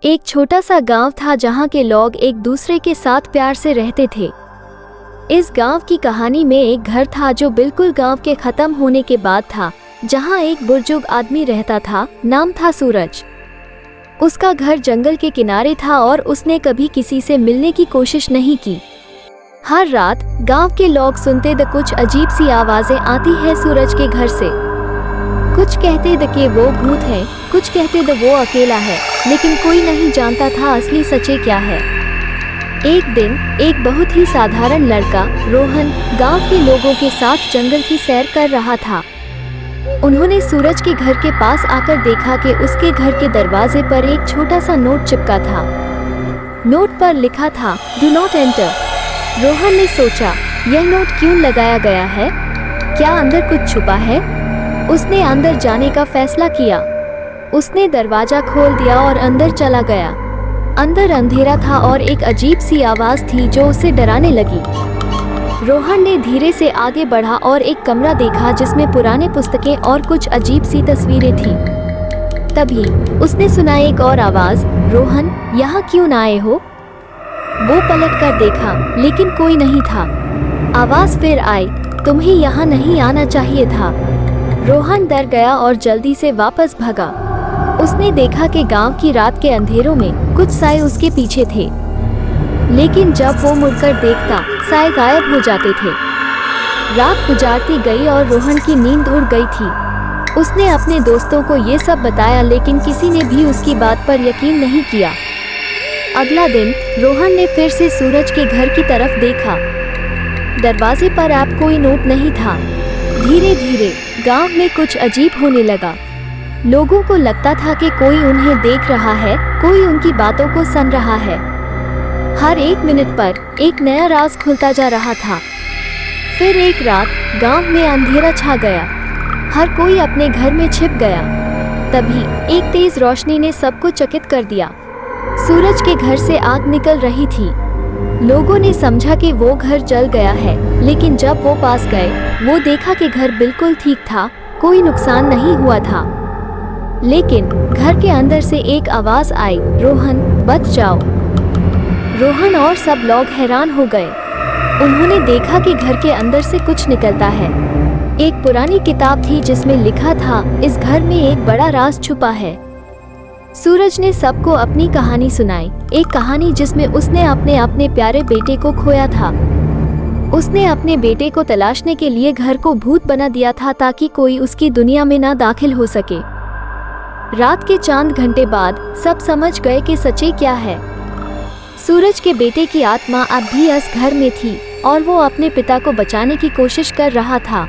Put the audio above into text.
एक छोटा सा गांव था जहां के लोग एक दूसरे के साथ प्यार से रहते थे। इस गांव की कहानी में एक घर था जो बिल्कुल गांव के खत्म होने के बाद था, जहां एक बुजुर्ग आदमी रहता था। नाम था सूरज। उसका घर जंगल के किनारे था और उसने कभी किसी से मिलने की कोशिश नहीं की। हर रात गांव के लोग सुनते थे कुछ अजीब सी आवाजें आती है सूरज के घर से। कुछ कहते थे कि वो भूत है, कुछ कहते थे वो अकेला है, लेकिन कोई नहीं जानता था असली सच्चे क्या है। एक दिन एक बहुत ही साधारण लड़का रोहन गांव के लोगों के साथ जंगल की सैर कर रहा था। उन्होंने सूरज के घर के पास आकर देखा कि उसके घर के दरवाजे पर एक छोटा सा नोट चिपका था। नोट पर लिखा था, डू नॉट एंटर। रोहन ने सोचा, यह नोट क्यों लगाया गया है? क्या अंदर कुछ छुपा है? उसने अंदर जाने का फैसला किया। उसने दरवाजा खोल दिया और अंदर चला गया। अंदर अंधेरा था और एक अजीब सी आवाज थी जो उसे डराने लगी। रोहन ने धीरे से आगे बढ़ा और एक कमरा देखा जिसमें पुराने पुस्तकें और कुछ अजीब सी तस्वीरें थी। तभी उसने सुना एक और आवाज, रोहन यहाँ क्यों न आए हो? वो पलट कर देखा, लेकिन कोई नहीं था। आवाज फिर आई, तुम्हें यहाँ नहीं आना चाहिए था। रोहन डर गया और जल्दी से वापस भागा। उसने देखा कि गांव की रात के अंधेरों में कुछ साए उसके पीछे थे, लेकिन जब वो मुड़कर देखता, साए गायब हो जाते थे। रात गुजारती गई और रोहन की नींद उड़ गई थी। उसने अपने दोस्तों को ये सब बताया, लेकिन किसी ने भी उसकी बात पर यकीन नहीं किया। अगला दिन रोहन ने फिर से सूरज के घर की तरफ देखा। दरवाजे पर अब कोई नोट नहीं था। धीरे धीरे गांव में कुछ अजीब होने लगा। लोगों को लगता था कि कोई उन्हें देख रहा है, कोई उनकी बातों को सुन रहा है। हर एक मिनट पर एक नया राज खुलता जा रहा था। फिर एक रात गांव में अंधेरा छा गया। हर कोई अपने घर में छिप गया। तभी एक तेज रोशनी ने सबको चकित कर दिया। सूरज के घर से आग निकल रही थी। लोगों ने समझा कि वो घर जल गया है, लेकिन जब वो पास गए, वो देखा कि घर बिल्कुल ठीक था, कोई नुकसान नहीं हुआ था। लेकिन घर के अंदर से एक आवाज आई, रोहन बच जाओ। रोहन और सब लोग हैरान हो गए। उन्होंने देखा कि घर के अंदर से कुछ निकलता है। एक पुरानी किताब थी जिसमें लिखा था, इस घर में एक बड़ा राज छुपा है। सूरज ने सबको अपनी कहानी सुनाई, एक कहानी जिसमें उसने अपने प्यारे बेटे को खोया था। उसने अपने बेटे को तलाशने के लिए घर को भूत बना दिया था ताकि कोई उसकी दुनिया में ना दाखिल हो सके। रात के चांद घंटे बाद सब समझ गए कि सच्चाई क्या है। सूरज के बेटे की आत्मा अब भी इस घर में थी और वो अपने पिता को बचाने की कोशिश कर रहा था।